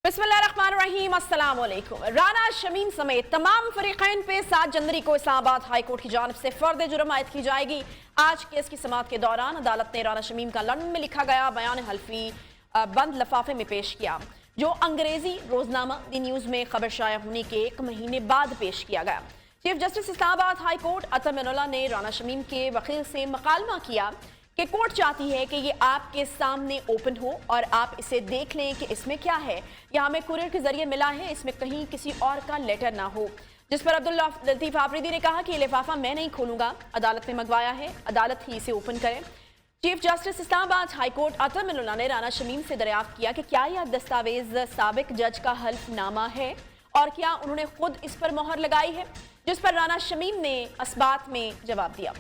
बिस्मिल्लाहिर्रहमानिर्रहीम, अस्सलाम वालेकुम। राना शमीम समेत तमाम फरीकैन पे 7 जनवरी को इस्लामाबाद हाई कोर्ट की जानिब से फर्द जुर्म आयद की जाएगी। आज केस की समाअत के दौरान अदालत ने राना शमीम का लंदन में लिखा गया बयान हल्फी बंद लफाफे में पेश किया, जो अंग्रेजी रोजनामा दी न्यूज़ में खबर शाया होने के 1 महीने बाद पेश किया गया। Chief justice Islamabad high court Athar Minallah ने राना शमीम के वकील से मुकालमा किया कि कोर्ट चाहती है कि ये आपके सामने ओपन हो और आप इसे देख लें कि इसमें क्या है। यह हमें कुरियर के जरिए मिला है, इसमें कहीं किसी और का लेटर ना हो। जिस पर अब्दुल लतीफ आफरीदी ने कहा कि ये लिफाफा मैं नहीं खोलूंगा, अदालत ने मंगवाया है, अदालत ही इसे ओपन करे। Chief justice Islamabad high court Athar Minallah ने राना शमीम से दरियाफ्त किया कि क्या यह दस्तावेज साबिक जज का हल्फनामा है और क्या उन्होंने खुद इस पर मोहर लगाई है, जिस पर राना शमीम ने असबात में जवाब दिया।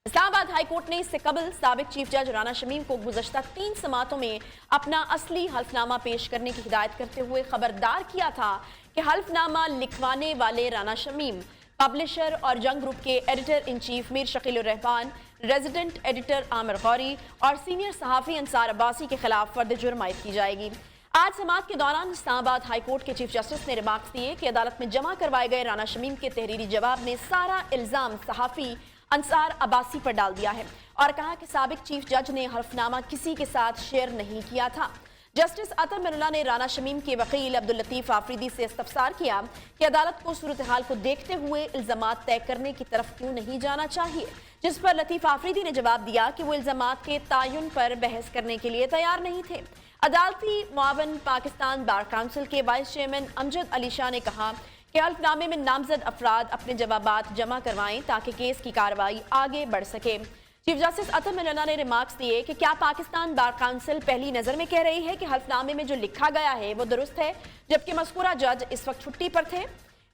इस्लामाबाद हाई कोर्ट ने इससे कबल साबिक चीफ जज राना शमीम को गुज़श्ता 3 समातों में अपना असली हल्फनामा पेश करने की हिदायत करते हुए खबरदार किया था कि हल्फनामा लिखवाने वाले राना शमीम, पब्लिशर और जंग ग्रुप के editor in chief Mir Shakeel उर रहमान, रेजिडेंट एडिटर आमिर गौरी और सीनियर सहाफ़ी अंसार अब्बासी के खिलाफ फर्द जुर्म आयद की जाएगी। आज समाअत के दौरान इस्लामाबाद हाई कोर्ट के चीफ जस्टिस ने रिमार्क्स दिए कि अदालत में जमा करवाए गए राना शमीम के तहरीरी जवाब में सारा इल्ज़ाम सहाफ़ी अंसार अब्बासी पर डाल दिया है और कहा कि साबिक चीफ जज ने हल्फनामा किसी के साथ शेयर नहीं किया था। जस्टिस अतर मिनुल्लाह ने राना शमीम के वकील अब्दुल लतीफ आफरीदी से इस्तफसार किया कि अदालत को सूरत हाल को देखते हुए इल्जामात तय करने की तरफ क्यों नहीं जाना चाहिए, जिस पर लतीफ आफरीदी ने जवाब दिया कि वो इल्जामात के तयन पर बहस करने के लिए तैयार नहीं थे। अदालती मुआवन पाकिस्तान बार काउंसिल के वाइस चेयरमैन अमजद अली शाह ने कहा कि हल्फनामे में नामजद अफराद अपने जवाबात जमा करवाएं ताकि केस की कार्रवाई आगे बढ़ सके। चीफ जस्टिस अतर मिनुल्लाह ने रिमार्क्स दिए कि क्या पाकिस्तान बार काउंसिल पहली नज़र में कह रही है कि हल्फनामे में जो लिखा गया है वो दुरुस्त है, जबकि मज़कूरा जज इस वक्त छुट्टी पर थे।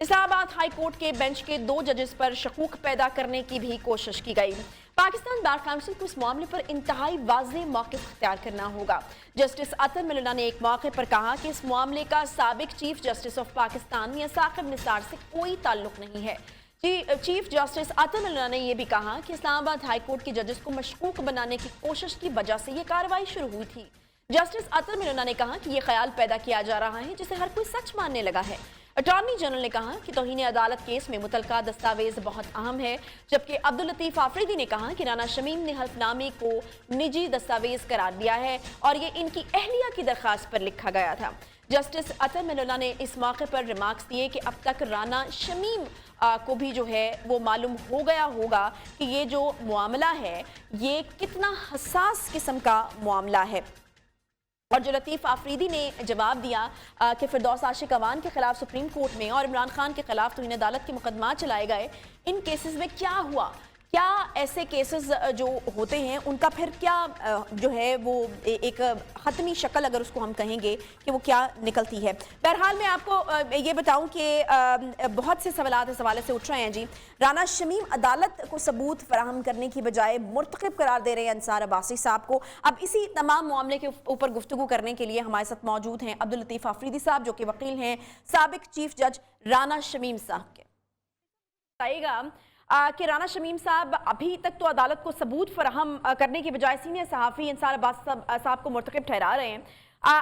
इस्लामाबाद हाई कोर्ट के बेंच के 2 जजेस पर शकूक पैदा करने की भी कोशिश की गई। पाकिस्तान बार काउंसिल को इस मामले पर इंतहाई वाज़ेह मौक़िफ़ इख्तियार करना होगा। जस्टिस अतर मिनुल्लाह ने एक मौके पर कहा कि इस मामले का साबिक चीफ जस्टिस ऑफ पाकिस्तान या साकिब निसार से कोई ताल्लुक नहीं है। चीफ जस्टिस अतर मिनुल्लाह ने यह भी कहा कि इस्लामाबाद हाई कोर्ट के जजेस को मशकूक बनाने की कोशिश की वजह से यह कार्रवाई शुरू हुई थी। जस्टिस अतर मिनुल्लाह ने कहा कि यह ख्याल पैदा किया जा रहा है जिसे हर कोई सच मानने लगा है। अटॉर्नी जनरल ने कहा कि तौहीन अदालत केस में मुतलका दस्तावेज बहुत अहम है, जबकि अब्दुल लतीफ आफरीदी ने कहा कि राना शमीम ने हल्फनामे को निजी दस्तावेज करार दिया है और ये इनकी अहलिया की दरख्वास्त पर लिखा गया था। जस्टिस अतर मिनुल्लाह ने इस मौके पर रिमार्क्स दिए कि अब तक राना शमीम को भी जो है वो मालूम हो गया होगा कि ये जो मामला है ये कितना हसास किस्म का मामला है। और जो लतीफ़ आफरीदी ने जवाब दिया कि फिरदौस आशिक अवान के खिलाफ सुप्रीम कोर्ट में और इमरान खान के खिलाफ तौहीन अदालत के मुकदमा चलाए गए, इन केसेस में क्या हुआ, क्या ऐसे केसेस जो होते हैं उनका फिर क्या जो है वो एक ख़त्मी शक्ल अगर उसको हम कहेंगे कि वो क्या निकलती है। बहरहाल मैं आपको ये बताऊं कि बहुत से सवालात इस हवाले से उठ रहे हैं जी। राना शमीम अदालत को सबूत फराहम करने की बजाय मुर्तकिब करार दे रहे हैं अंसार अब्बासी साहब को। अब इसी तमाम मामले के ऊपर गुफ्तगू करने के लिए हमारे साथ मौजूद हैं अब्दुल लतीफ आफरीदी साहब, जो कि वकील हैं साबिक चीफ जज राना शमीम साहब के। बताइएगा कि राना शमीम साहब अभी तक तो अदालत को सबूत फराहम करने की बजाय सीनियर सहाफ़ी अंसार अब्बास साहब को मुर्तकिब ठहरा रहे हैं।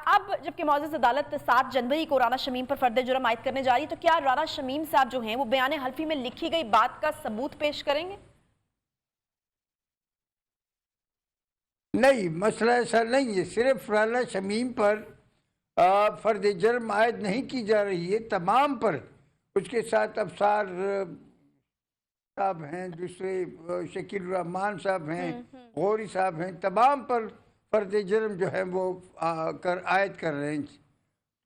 अब जबकि मौजूद अदालत 7 जनवरी को राना शमीम पर फर्द जुर्म आयद करने जा रही है, तो क्या राना शमीम साहब जो हैं वो बयान हल्फी में लिखी गई बात का सबूत पेश करेंगे? नहीं, मसला ऐसा नहीं है। सिर्फ राना शमीम पर फर्द जुर्म आयद नहीं की जा रही है, तमाम पर। उसके साथ अफसार साहब हैं, दूसरे शकील रहमान साहब हैं, गौरी साहब हैं, तमाम पर फर्द जुर्म जो है वो आयद कर रहे हैं।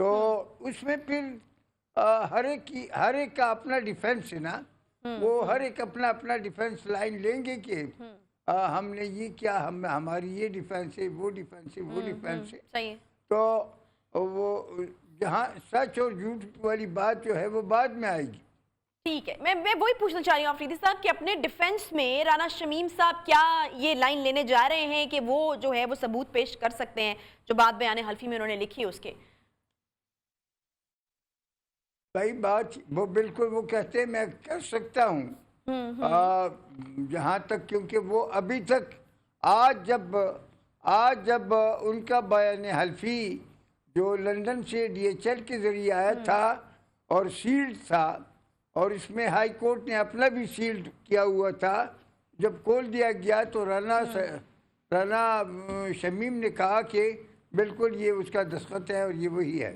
तो उसमें फिर हर एक का अपना डिफेंस है ना, वो हर एक अपना अपना डिफेंस लाइन लेंगे कि हमने ये क्या, हमारी ये डिफेंस है, वो डिफेंस है, वो डिफेंस है। तो वो जहाँ सच और झूठ वाली बात जो है वो बाद में आएगी। ठीक है, मैं वही पूछना चाह रही हूँ आफरीदी साहब कि अपने डिफेंस में राना शमीम साहब क्या ये लाइन लेने जा रहे हैं कि वो जो है वो सबूत पेश कर सकते हैं जो बात बयान हल्फी में उन्होंने लिखी है उसके? भाई बात वो बिल्कुल वो कहते हैं मैं कर सकता हूँ जहाँ तक, क्योंकि वो अभी तक आज जब उनका बयान हल्फी جو لندن سے DHL کے ذریعے آیا تھا اور سیلڈ تھا، اور اس میں ہائی کورٹ نے اپنا بھی سیلڈ کیا ہوا تھا، جب کھول دیا گیا تو رانا شمیم نے کہا کہ بالکل یہ اس کا دستخط ہے اور یہ وہی ہے۔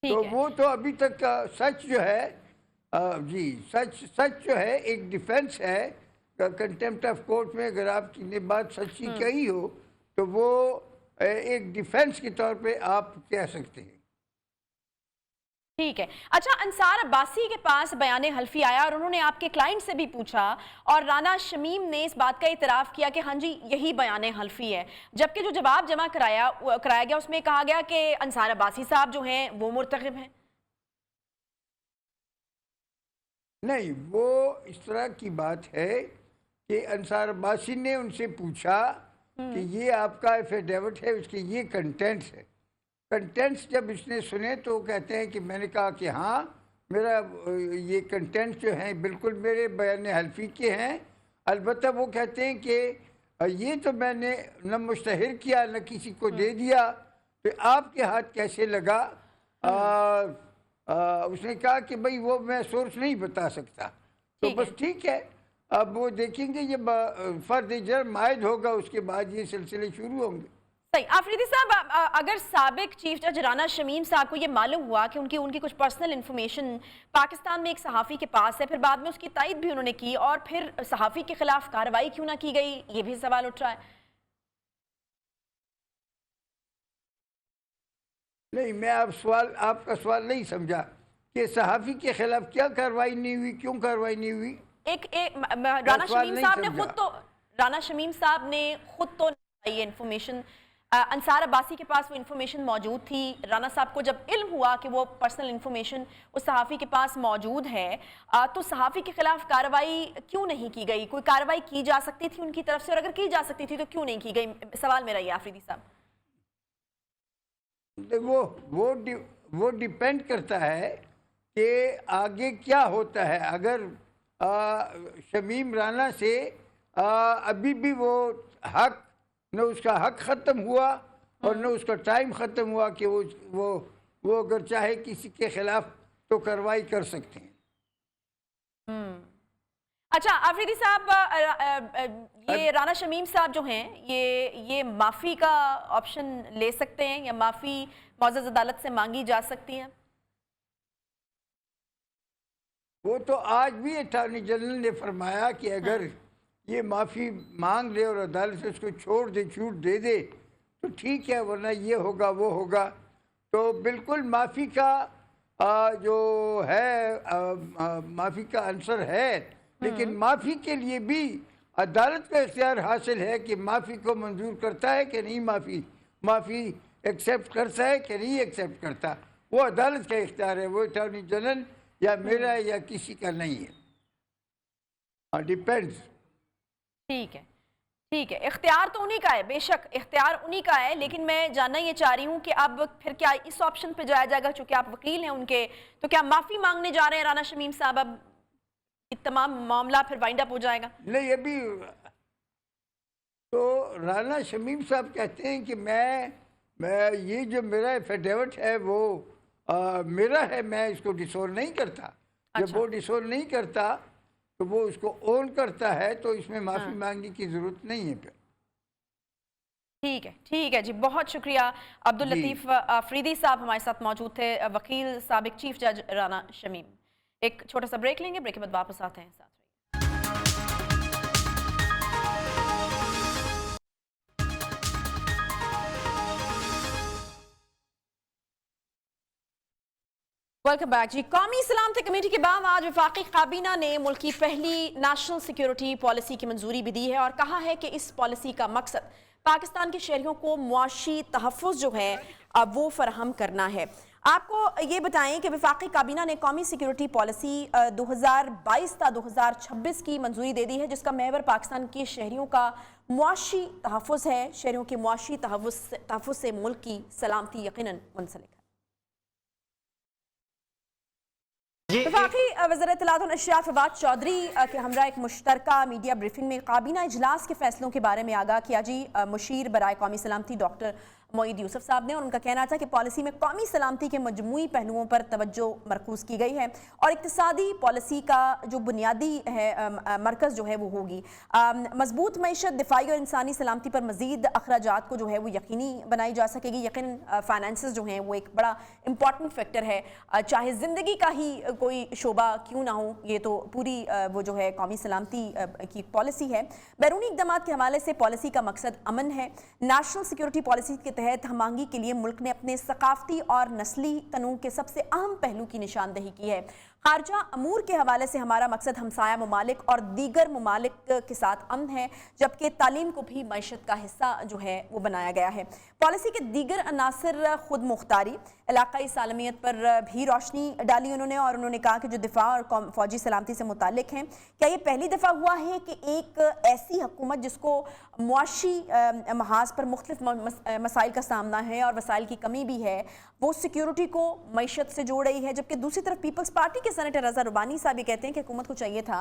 تو وہ تو ابھی تک سچ جو ہے سچ جو ہے ایک ڈیفینس ہے کنٹمپٹ آف کورٹ میں۔ اگر آپ کی نے بات سچی کہی ہو تو وہ ایک ڈیفینس کے طور پہ آپ کہہ سکتے ہیں۔ ٹھیک ہے۔ اچھا، انصار عباسی کے پاس بیان حلفی آیا اور انہوں نے آپ کے کلائنٹ سے بھی پوچھا اور رانا شمیم نے اس بات کا اعتراف کیا کہ ہاں جی یہی بیان حلفی ہے، جبکہ جو جواب جمع کرایا گیا اس میں کہا گیا کہ انصار عباسی صاحب جو ہیں وہ مرتکب ہیں۔ نہیں، وہ اس طرح کی بات ہے کہ انصار عباسی نے ان سے پوچھا کہ یہ آپ کا ایفیڈیوٹ ہے، اس کے یہ کنٹینٹس ہے۔ کنٹینٹس جب اس نے سنے تو کہتے ہیں کہ میں نے کہا کہ ہاں میرا یہ کنٹینٹس جو ہیں بالکل میرے بیان حلفی کے ہیں، البتہ وہ کہتے ہیں کہ یہ تو میں نے نہ مشتہر کیا نہ کسی کو دے دیا، تو آپ کے ہاتھ کیسے لگا؟ اس نے کہا کہ بھئی وہ میں سورس نہیں بتا سکتا۔ تو بس ٹھیک ہے، اب وہ دیکھیں گے جب فرد جرم عائد ہوگا اس کے بعد یہ سلسلے شروع ہوں گے۔ صحیح۔ آفریدی صاحب، اگر سابق چیف جج رانا شمیم صاحب کو یہ معلوم ہوا کہ ان کی کچھ پرسنل انفارمیشن پاکستان میں ایک صحافی کے پاس ہے، پھر بعد میں اس کی تائید بھی انہوں نے کی، اور پھر صحافی کے خلاف کارروائی کیوں نہ کی گئی، یہ بھی سوال اٹھ رہا ہے۔ نہیں، میں آپ کا سوال نہیں سمجھا کہ صحافی کے خلاف کیا کارروائی نہیں ہوئی، کیوں کارروائی نہیں ہوئی؟ رانا شمیم صاحب نے خود تو یہ انفارمیشن، انصار عباسی کے پاس وہ انفارمیشن موجود تھی، رانا صاحب کو جب علم ہوا کہ وہ پرسنل انفارمیشن اس صحافی کے پاس موجود ہے، تو صحافی کے خلاف کارروائی کیوں نہیں کی گئی؟ کوئی کارروائی کی جا سکتی تھی ان کی طرف سے، اور اگر کی جا سکتی تھی تو کیوں نہیں کی گئی؟ سوال میرا یہ آفریدی صاحب۔ وہ ڈیپینڈ کرتا ہے کہ آگے کیا ہوتا ہے۔ اگر شمیم رانا سے ابھی بھی وہ حق، نہ اس کا حق ختم ہوا اور نہ اس کا ٹائم ختم ہوا کہ وہ اگر چاہے کسی کے خلاف تو کارروائی کر سکتے ہیں۔ اچھا آفریدی صاحب، یہ رانا شمیم صاحب جو ہیں یہ معافی کا آپشن لے سکتے ہیں یا معافی معزز عدالت سے مانگی جا سکتی ہیں؟ وہ تو آج بھی اٹارنی جنرل نے فرمایا کہ اگر یہ معافی مانگ لے اور عدالت سے اس کو چھوڑ دے، چھوٹ دے دے تو ٹھیک ہے، ورنہ یہ ہوگا وہ ہوگا۔ تو بالکل معافی کا جو ہے معافی کا عنصر ہے، لیکن معافی کے لیے بھی عدالت کا اختیار حاصل ہے کہ معافی کو منظور کرتا ہے کہ نہیں، معافی ایکسیپٹ کرتا ہے کہ نہیں ایکسیپٹ کرتا، وہ عدالت کا اختیار ہے، وہ اٹارنی جنرل یا میرا یا کسی کا نہیں ہے، ڈیپینڈز۔ ٹھیک ہے، اختیار تو انہی کا ہے، بے شک اختیار انہی کا ہے، لیکن میں جاننا یہ چاہ رہی ہوں کہ اب پھر کیا اس آپشن پہ جایا جائے گا، چونکہ آپ وکیل ہیں ان کے، تو کیا معافی مانگنے جا رہے ہیں رانا شمیم صاحب؟ اب تمام معاملہ پھر وائنڈ اپ ہو جائے گا؟ نہیں، ابھی تو رانا شمیم صاحب کہتے ہیں کہ میں یہ جو میرا ایفیڈیوٹ ہے وہ میرا ہے، میں اس کو ڈسول نہیں کرتا۔ جب وہ ڈسول نہیں کرتا تو وہ اس کو اون کرتا ہے، تو اس میں معافی مانگنے کی ضرورت نہیں ہے پھر۔ ٹھیک ہے جی، بہت شکریہ عبداللطیف آفریدی صاحب ہمارے ساتھ موجود تھے، وکیل سابق چیف جج رانا شمیم۔ ایک چھوٹا سا بریک لیں گے، بریک کے بعد واپس آتے ہیں ساتھ۔ ویلکم بیک جی۔ قومی سلامتی کمیٹی کے بعد آج وفاقی کابینہ نے ملک کی پہلی نیشنل سیکیورٹی پالیسی کی منظوری بھی دی ہے اور کہا ہے کہ اس پالیسی کا مقصد پاکستان کے شہریوں کو معاشی تحفظ جو ہے وہ فراہم کرنا ہے۔ آپ کو یہ بتائیں کہ وفاقی کابینہ نے قومی سیکیورٹی پالیسی 2022 تا 2026 کی منظوری دے دی ہے، جس کا محور پاکستان کے شہریوں کا معاشی تحفظ ہے۔ شہریوں کے معاشی تحفظ سے ملک کی سلامتی یقیناً منسلک ہے۔ وفاقی وزیر اطلاعات و نشریات فواد چودھری کے ہمراہ ایک مشترکہ میڈیا بریفنگ میں کابینہ اجلاس کے فیصلوں کے بارے میں آگاہ کیا جی۔ مشیر برائے قومی سلامتی ڈاکٹر मोईद यूसुफ साहब ने, और उनका कहना था कि पॉलिसी में कौमी सलामती के मजमूई पहलुओं पर तवज्जो मरकूज की गई है और इक्तिसादी पॉलिसी का जो बुनियादी है मरकज़ जो है वो होगी। मजबूत मईशत, दिफाई और इंसानी सलामती पर मज़ीद अखराजात को जो है वो यकीनी बनाई जा सकेगी। यकीन फाइनेंसेस जो हैं वो एक बड़ा इंपॉर्टेंट फैक्टर है, चाहे ज़िंदगी का ही कोई शोबा क्यों ना हो, ये तो पूरी वो जो है कौमी सलामती की पॉलिसी है। बैरूनी इक़दामात के हवाले से पॉलिसी का मकसद अमन है। नेशनल सिक्योरिटी पॉलिसी के तहत हमआहंगी के लिए मुल्क ने अपने सकाफती और नस्ली तनूं के सबसे अहम पहलू की निशानदही की है। खारजा अमूर के हवाले से हमारा मकसद हमसाया ममालिक और दीगर ममालिक के साथ अमन है, जबकि तालीम को भी मईशत का हिस्सा जो है वो बनाया गया है। पॉलिसी के दीगर अनासर खुद मुख्तारी, इलाकाई सालमियत पर भी रोशनी डाली उन्होंने, और उन्होंने कहा कि जो दिफा और फौजी सलामती से मुतालिक हैं, क्या ये पहली दफ़ा हुआ है कि एक ऐसी हुकूमत जिसको मुआशी महाज पर मुख्तलिफ मसाइल का सामना है और वसाइल की कमी भी है, वो सिक्योरिटी को मईशत से जोड़ रही है, जबकि दूसरी तरफ पीपल्स पार्टी के सेनेटर रज़ा रुबानी साहब ये कहते हैं कि हुकूमत को चाहिए था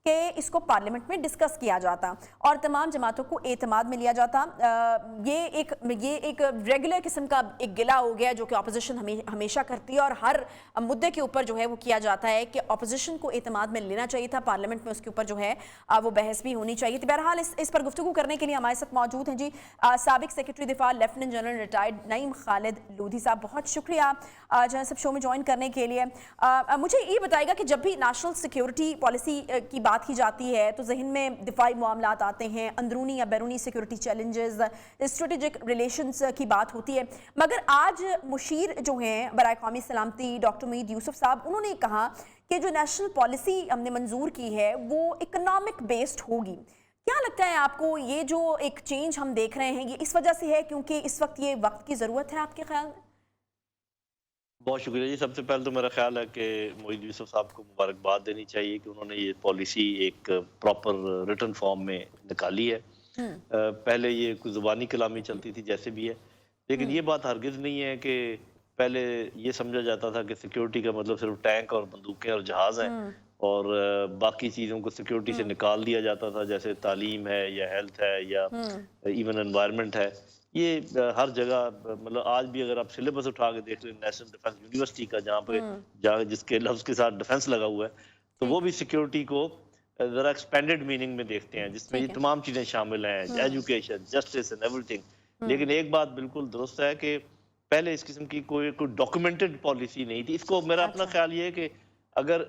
कि इसको पार्लियामेंट में डिस्कस किया जाता और तमाम जमातों को एतमाद में लिया जाता। ये एक रेगुलर किस्म का एक गिला हो गया जो कि अपोजिशन हमेशा करती है, और हर मुद्दे के ऊपर जो है वो किया जाता है कि अपोजिशन को एतमाद में लेना चाहिए था, पार्लियामेंट में उसके ऊपर जो है वो बहस भी होनी चाहिए थी। बहरहाल इस पर गुफ्तगू करने के लिए हमारे साथ मौजूद हैं जी साबिक सेक्रेटरी दिफा lieutenant general retired Naeem Khalid Lodhi sahab. बहुत शुक्रिया जो है सब शो में ज्वाइन करने के लिए। मुझे ये बताइएगा कि जब भी नेशनल सिक्योरिटी पॉलिसी की बात की जाती है तो जहन में दिफाई मामलात आते हैं, अंदरूनी या बैरूनी सिक्योरिटी चैलेंजेस, स्ट्रेटेजिक रिलेशंस की बात होती है, मगर आज मुशीर जो हैं बराए कौमी सलामती डॉक्टर मोईद यूसुफ साहब, उन्होंने कहा कि जो नेशनल पॉलिसी हमने मंजूर की है वो इकोनॉमिक बेस्ड होगी। क्या लगता है आपको ये जो एक चेंज हम देख रहे हैं ये इस वजह से है क्योंकि इस वक्त ये वक्त की ज़रूरत है आपके ख्याल में? बहुत शुक्रिया जी। सबसे पहले तो मेरा ख्याल है कि मोईद यूसुफ साहब को मुबारकबाद देनी चाहिए कि उन्होंने ये पॉलिसी एक प्रॉपर रिटन फॉर्म में निकाली है। पहले ये कुछ ज़ुबानी कलामी चलती थी जैसे भी है, लेकिन ये बात हरगिज़ नहीं है कि पहले ये समझा जाता था कि सिक्योरिटी का मतलब सिर्फ टैंक और बंदूकें और जहाज़ हैं और बाकी चीज़ों को सिक्योरिटी से निकाल दिया जाता था, जैसे तालीम है या हेल्थ है या इवन एनवायरनमेंट है। ये हर जगह मतलब आज भी अगर आप सिलेबस उठा के देख लें नेशनल डिफेंस यूनिवर्सिटी का, जहाँ जिसके लफ्ज़ के साथ डिफेंस लगा हुआ है, तो वो भी सिक्योरिटी को ज़रा एक्सपेंडेड मीनिंग में देखते हैं, जिसमें ये तमाम चीज़ें शामिल हैं, एजुकेशन, जस्टिस एंड एवरीथिंग। लेकिन एक बात बिल्कुल दुरुस्त है कि पहले इस किस्म की कोई डॉक्यूमेंटेड पॉलिसी नहीं थी। इसको मेरा अपना ख्याल ये है कि अगर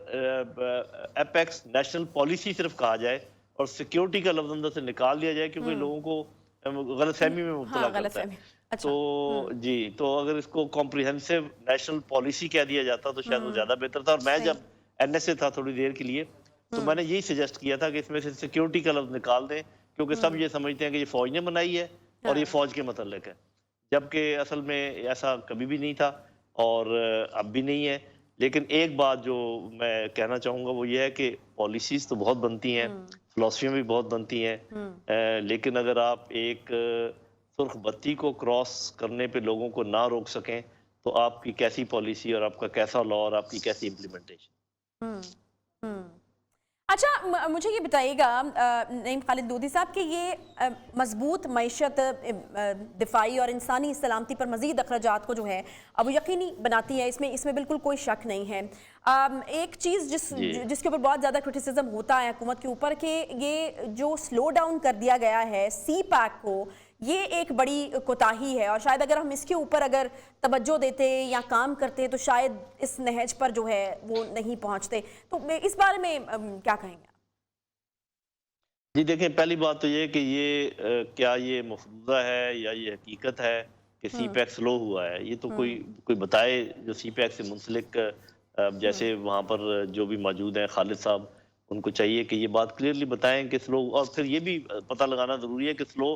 एपेक्स नेशनल पॉलिसी सिर्फ कहा जाए और सिक्योरिटी का लफ्ज़ अंदर से निकाल दिया जाए, क्योंकि लोगों को गलतफहमी में मुब्तला करता है। अच्छा। तो जी, तो अगर इसको कॉम्प्रिहेंसिव नेशनल पॉलिसी कह दिया जाता तो शायद वो ज्यादा बेहतर था। और मैं जब एनएसए था थोड़ी देर के लिए, तो मैंने यही सजेस्ट किया था कि इसमें से सिक्योरिटी का लफ्ज निकाल दें, क्योंकि सब ये समझते हैं कि ये फौज ने बनाई है और ये फौज के मतलब है, जबकि असल में ऐसा कभी भी नहीं था और अब भी नहीं है। लेकिन एक बात जो मैं कहना चाहूँगा वो ये है कि पॉलिसीज तो बहुत बनती हैं, फिलॉसफियाँ भी बहुत बनती हैं, लेकिन अगर आप एक सुर्ख बत्ती को क्रॉस करने पे लोगों को ना रोक सकें तो आपकी कैसी पॉलिसी और आपका कैसा लॉ और आपकी कैसी इम्प्लीमेंटेशन। अच्छा, मुझे ये बताइएगा नईम खालिद लोधी साहब कि ये मजबूत मईशत, दिफाई और इंसानी सलामती पर मज़ीद अखराजात को जो है अब यकीनी बनाती है, इसमें बिल्कुल कोई शक नहीं है। एक चीज़ जिसके ऊपर बहुत ज़्यादा क्रिटिसिज्म होता है हुकूमत के ऊपर कि ये जो स्लो डाउन कर दिया गया है सी पैक को, ये एक बड़ी कोताही है, और शायद अगर हम इसके ऊपर अगर तवज्जो देते या काम करते तो शायद इस नहज पर जो है वो नहीं पहुंचते। तो इस बारे में क्या कहेंगे? जी देखें, पहली बात तो ये कि ये क्या ये मफरूज़ा है या ये हकीकत है कि सी पैक स्लो हुआ है, ये तो कोई बताए जो सी पैक से मुंसलिक, जैसे वहाँ पर जो भी मौजूद हैं खालिद साहब, उनको चाहिए कि ये बात क्लियरली बताएं कि स्लो, और फिर ये भी पता लगाना ज़रूरी है कि स्लो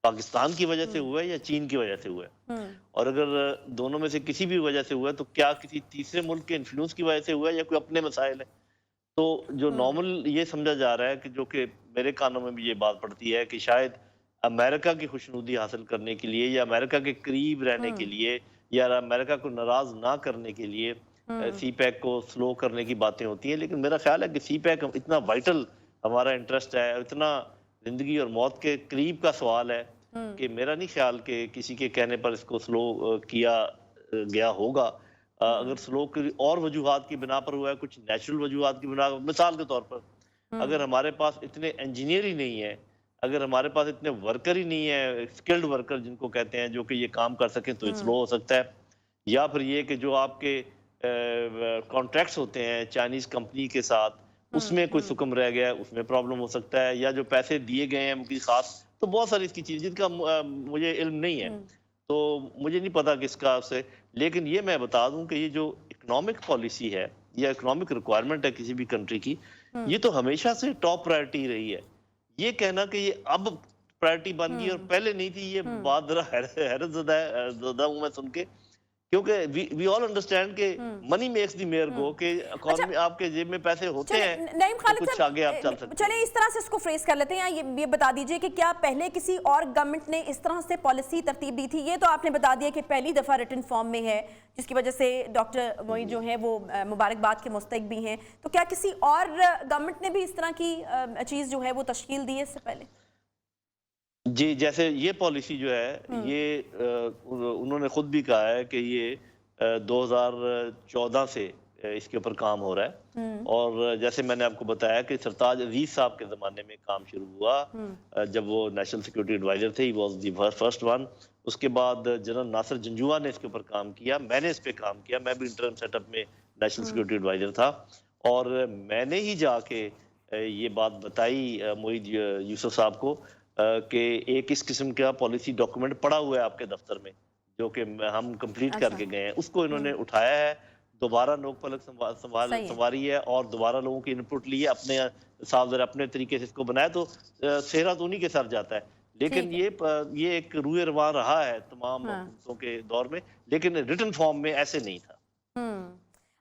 पाकिस्तान की वजह से हुआ है या चीन की वजह से हुआ है, और अगर दोनों में से किसी भी वजह से हुआ है तो क्या किसी तीसरे मुल्क के इन्फ्लुएंस की वजह से हुआ है या कोई अपने मसाइल है। तो जो नॉर्मल ये समझा जा रहा है कि जो कि मेरे कानों में भी ये बात पड़ती है कि शायद अमेरिका की खुशनुदी हासिल करने के लिए या अमेरिका के करीब रहने के लिए या अमेरिका को नाराज ना करने के लिए सी पैक को स्लो करने की बातें होती हैं। लेकिन मेरा ख्याल है कि सी पैक इतना वाइटल हमारा इंटरेस्ट है, इतना जिंदगी और मौत के करीब का सवाल है کہ میرا نہیں خیال کہ کسی کے کہنے پر اس کو سلو کیا گیا ہوگا. اگر سلو اور وجوہات کی بنا پر ہوا ہے, کچھ نیچرل وجوہات کی بنا پر, مثال کے طور پر اگر ہمارے پاس اتنے انجینئر ہی نہیں ہے, اگر ہمارے پاس اتنے ورکر ہی نہیں ہے, اسکلڈ ورکر جن کو کہتے ہیں, جو کہ یہ کام کر سکیں, تو سلو ہو سکتا ہے. یا پھر یہ کہ جو آپ کے کانٹریکٹس ہوتے ہیں چائنیز کمپنی کے ساتھ, اس میں کوئی سکم رہ گیا ہے, اس میں پرابلم ہو سکتا ہے. یا جو پیسے دیے گئے ہیں کی خاص, تو بہت ساری اس کی چیز جن کا مجھے علم نہیں ہے, تو مجھے نہیں پتا کس کا سے. لیکن یہ میں بتا دوں کہ یہ جو اکنامک پالیسی ہے یا اکنامک ریکوائرمنٹ ہے کسی بھی کنٹری کی, یہ تو ہمیشہ سے ٹاپ پرائرٹی رہی ہے. یہ کہنا کہ یہ اب پرائرٹی بن گئی اور پہلے نہیں تھی, یہ بات ذرا حیرت زدہ ہوں میں سن کے, کیونکہ وی آل انڈرسٹینڈ کہ منی میکس دی میئر گو, کہ اکانومی آپ کے جیب میں پیسے ہوتے ہیں نعیم خالد کچھ آگے آپ چل سکتے ہیں. چلیں اس طرح سے اس کو فریز کر لیتے ہیں. یہ بتا دیجئے کہ کیا پہلے کسی اور گورنمنٹ نے اس طرح سے پالیسی ترتیب دی تھی؟ یہ تو آپ نے بتا دیا کہ پہلی دفعہ ریٹن فارم میں ہے, جس کی وجہ سے ڈاکٹر معید جو ہیں وہ مبارکباد کے مستحق بھی ہیں. تو کیا کسی اور گورنمنٹ نے بھی اس طرح کی چیز جو ہے وہ تشکیل دی ہے اس سے پہلے؟ جی, جیسے یہ پالیسی جو ہے, یہ انہوں نے خود بھی کہا ہے کہ یہ 2014 سے اس کے اوپر کام ہو رہا ہے. اور جیسے میں نے آپ کو بتایا کہ سرتاج عزیز صاحب کے زمانے میں کام شروع ہوا, جب وہ نیشنل سیکورٹی ایڈوائزر تھے, he was the first one. اس کے بعد جنرل ناصر جنجوعہ نے اس کے اوپر کام کیا, میں نے اس پہ کام کیا, میں بھی انٹرم سیٹ اپ میں نیشنل سیکورٹی ایڈوائزر تھا, اور میں نے ہی جا کے یہ بات بتائی معید یوسف صاحب کو کہ ایک اس قسم کا پالیسی ڈاکومنٹ پڑا ہوا ہے آپ کے دفتر میں, جو کہ ہم کمپلیٹ کر کے گئے ہیں. اس کو انہوں نے اٹھایا ہے, دوبارہ نوک پلک سنواری ہے, اور دوبارہ لوگوں کی انپٹ لی ہے, اپنے صاحب ذرا اپنے طریقے سے اس کو بنایا, تو صحرا تو انہی کے سر جاتا ہے. لیکن یہ ایک روح رواں رہا ہے تمام حکومتوں کے دور میں, لیکن ریٹن فارم میں ایسے نہیں تھا.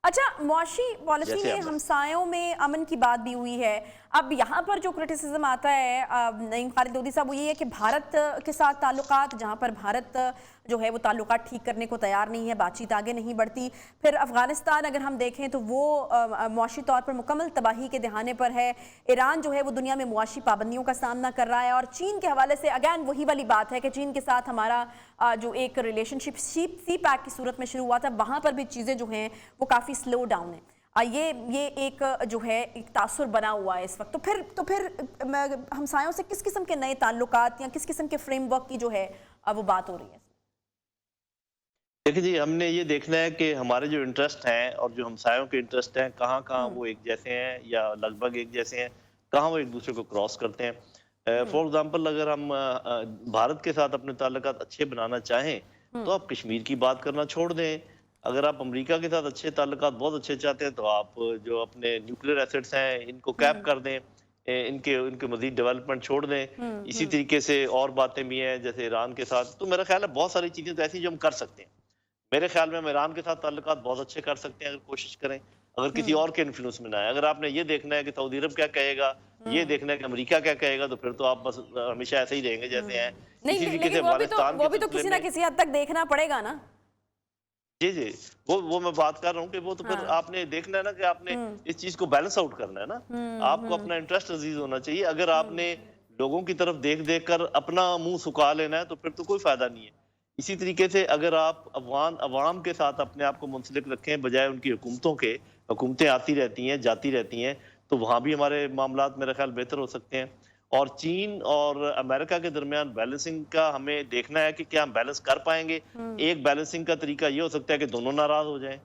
اچھا, معاشی پالیسی میں ہمسایوں میں امن کی بات بھی ہوئی ہے. اب یہاں پر جو کرٹیسزم آتا ہے نعیم خالد لودھی صاحب, وہ یہ ہے کہ بھارت کے ساتھ تعلقات, جہاں پر بھارت جو ہے وہ تعلقات ٹھیک کرنے کو تیار نہیں ہے, بات چیت آگے نہیں بڑھتی. پھر افغانستان اگر ہم دیکھیں تو وہ معاشی طور پر مکمل تباہی کے دہانے پر ہے. ایران جو ہے وہ دنیا میں معاشی پابندیوں کا سامنا کر رہا ہے. اور چین کے حوالے سے اگین وہی والی بات ہے کہ چین کے ساتھ ہمارا جو ایک ریلیشن شپ سی پیک کی صورت میں شروع ہوا تھا, وہاں پر بھی چیزیں جو ہیں وہ کافی سلو ڈاؤن ہیں. یہ ایک جو ہے ایک تاثر بنا ہوا ہے اس وقت. تو پھر ہمسایوں سے کس قسم کے نئے تعلقات یا کس قسم کے فریم ورک کی جو ہے وہ بات ہو رہی ہے؟ دیکھیں جی, ہم نے یہ دیکھنا ہے کہ ہمارے جو انٹرسٹ ہیں اور جو ہمسایوں کے انٹرسٹ ہیں, کہاں کہاں وہ ایک جیسے ہیں یا لگ بھگ ایک جیسے ہیں, کہاں وہ ایک دوسرے کو کراس کرتے ہیں. فار ایگزامپل, اگر ہم بھارت کے ساتھ اپنے تعلقات اچھے بنانا چاہیں تو آپ کشمیر کی بات کرنا چھوڑ دیں. اگر آپ امریکہ کے ساتھ اچھے تعلقات بہت اچھے چاہتے ہیں تو آپ جو اپنے نیوکلیئر ایسٹس ہیں ان کو کیپ کر دیں, ان کے مزید ڈیولپمنٹ چھوڑ دیں. اسی طریقے سے اور باتیں بھی ہیں جیسے ایران کے ساتھ. تو میرا خیال ہے بہت ساری چیزیں تو ایسی جو ہم کر سکتے ہیں. میرے خیال میں ہم ایران کے ساتھ تعلقات بہت اچھے کر سکتے ہیں اگر کوشش کریں, اگر کسی اور کے انفلوئنس میں نہ آئے. اگر آپ نے یہ دیکھنا ہے کہ سعودی عرب کیا کہے گا, یہ دیکھنا ہے کہ امریکہ کیا کہے گا, تو پھر تو آپ بس ہمیشہ ایسے ہی رہیں گے جیسے ہیں. لیکن وہ بھی تو کسی نہ کسی حد تک دیکھنا پڑے گا نا. جی, وہ میں بات کر رہا ہوں کہ وہ تو پھر آپ نے دیکھنا ہے نا کہ آپ نے اس چیز کو بیلنس آؤٹ کرنا ہے نا. آپ کو اپنا انٹرسٹ عزیز ہونا چاہیے. اگر آپ نے لوگوں کی طرف دیکھ کر اپنا منہ سکھا لینا ہے تو پھر تو کوئی فائدہ نہیں ہے. اسی طریقے سے اگر آپ عوام کے ساتھ اپنے آپ کو منسلک رکھیں بجائے ان کی حکومتوں کے, حکومتیں آتی رہتی ہیں جاتی رہتی ہیں, تو وہاں بھی ہمارے معاملات میرا خیال بہتر ہو سکتے ہیں. اور چین اور امریکہ کے درمیان بیلنسنگ کا ہمیں دیکھنا ہے کہ کیا ہم بیلنس کر پائیں گے. ایک بیلنسنگ کا طریقہ یہ ہو سکتا ہے کہ دونوں ناراض ہو جائیں,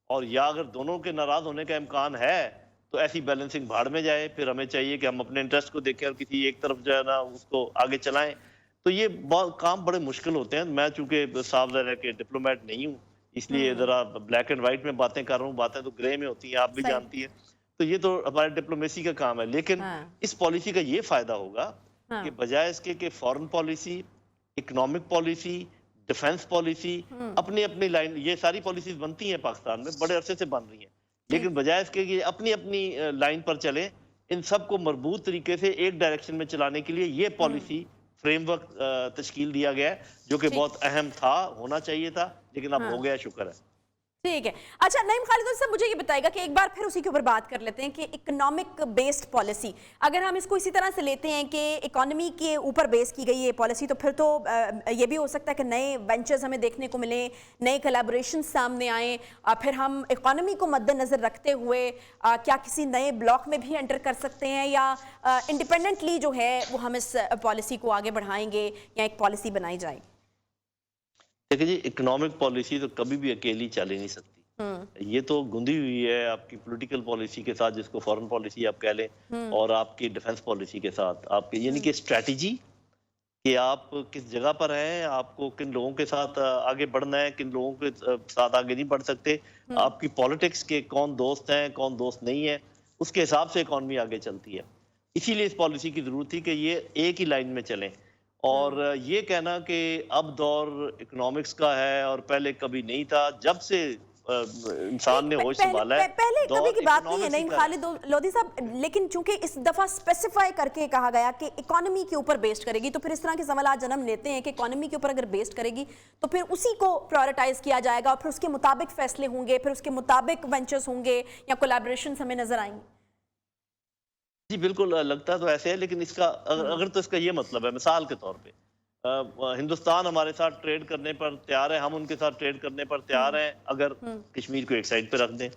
اور یا اگر دونوں کے ناراض ہونے کا امکان ہے تو ایسی بیلنسنگ بھاڑ میں جائے. پھر ہمیں چاہیے کہ ہم اپنے انٹرسٹ کو دیکھیں اور کسی ایک طرف جو ہے نا اس کو آگے چلائیں. تو یہ کام بڑے مشکل ہوتے ہیں. میں چونکہ صاحب ذرا کہ ڈپلومیٹ نہیں ہوں, اس لیے ذرا بلیک اینڈ وائٹ میں باتیں کر رہا ہوں, باتیں تو گرے میں ہوتی ہیں, آپ بھی جانتی ہیں. تو یہ تو ہمارے ڈپلومیسی کا کام ہے. لیکن اس پالیسی کا یہ فائدہ ہوگا کہ بجائے اس کے کہ foreign policy, economic policy, defence policy, اپنی اپنی لائن, یہ ساری پالیسیز بنتی ہیں پاکستان میں, بڑے عرصے سے بن رہی ہیں, لیکن بجائے اس کے کہ اپنی اپنی لائن پر چلیں, ان سب کو مربوط طریقے سے ایک ڈائریکشن میں چلانے کے لیے یہ پالیسی فریم ورک تشکیل دیا گیا ہے, جو کہ بہت اہم تھا, ہونا چاہیے تھا, لیکن اب ہو گیا, شکر ہے. ٹھیک ہے. اچھا نعیم خالد صاحب مجھے یہ بتائے گا کہ ایک بار پھر اسی کے اوپر بات کر لیتے ہیں کہ اکنامک بیسڈ پالیسی اگر ہم اس کو اسی طرح سے لیتے ہیں کہ اکانومی کے اوپر بیس کی گئی یہ پالیسی تو پھر تو یہ بھی ہو سکتا ہے کہ نئے وینچرز ہمیں دیکھنے کو ملیں, نئے کولیبوریشن سامنے آئیں, پھر ہم اکانومی کو مد نظر رکھتے ہوئے کیا کسی نئے بلاک میں بھی انٹر کر سکتے ہیں یا انڈیپینڈنٹلی جو ہے وہ ہم اس پالیسی کو آگے بڑھائیں گے یا ایک پالیسی بنائی جائے؟ دیکھیں جی, اکنامک پالیسی تو کبھی بھی اکیلی چل ہی نہیں سکتی. یہ تو گندی ہوئی ہے آپ کی پولیٹیکل پالیسی کے ساتھ, جس کو فورن پالیسی آپ کہہ لیں, اور آپ کی ڈیفنس پالیسی کے ساتھ. آپ کی یعنی کہ اسٹریٹجی کہ آپ کس جگہ پر ہیں, آپ کو کن لوگوں کے ساتھ آگے بڑھنا ہے, کن لوگوں کے ساتھ آگے نہیں بڑھ سکتے, آپ کی پالیٹکس کے کون دوست ہیں کون دوست نہیں ہے, اس کے حساب سے اکانومی آگے چلتی ہے. اسی لیے اس پالیسی کی ضرورت تھی کہ یہ ایک ہی لائن میں چلیں. اور یہ کہنا کہ اب دور اکنامکس کا ہے اور پہلے کبھی نہیں تھا, جب سے انسان نے ہوش سنبھالا ہے پہلے کبھی کی بات نہیں ہے نعیم خالد لودھی صاحب, لیکن چونکہ اس دفعہ اسپیسیفائی کر کے کہا گیا کہ اکانومی کے اوپر بیسڈ کرے گی, تو پھر اس طرح کے سوالات جنم لیتے ہیں کہ اکانومی کے اوپر اگر بیسڈ کرے گی تو پھر اسی کو پرائورٹائز کیا جائے گا اور پھر اس کے مطابق فیصلے ہوں گے, پھر اس کے مطابق وینچرز ہوں گے یا کولیبریشنز ہمیں نظر آئیں گے. جی بالکل لگتا تو ایسے ہے, لیکن اس کا اگر تو اس کا یہ مطلب ہے, مثال کے طور پہ ہندوستان ہمارے ساتھ ٹریڈ کرنے پر تیار ہے, ہم ان کے ساتھ ٹریڈ کرنے پر تیار ہیں اگر کشمیر کو ایک سائڈ پہ رکھ دیں.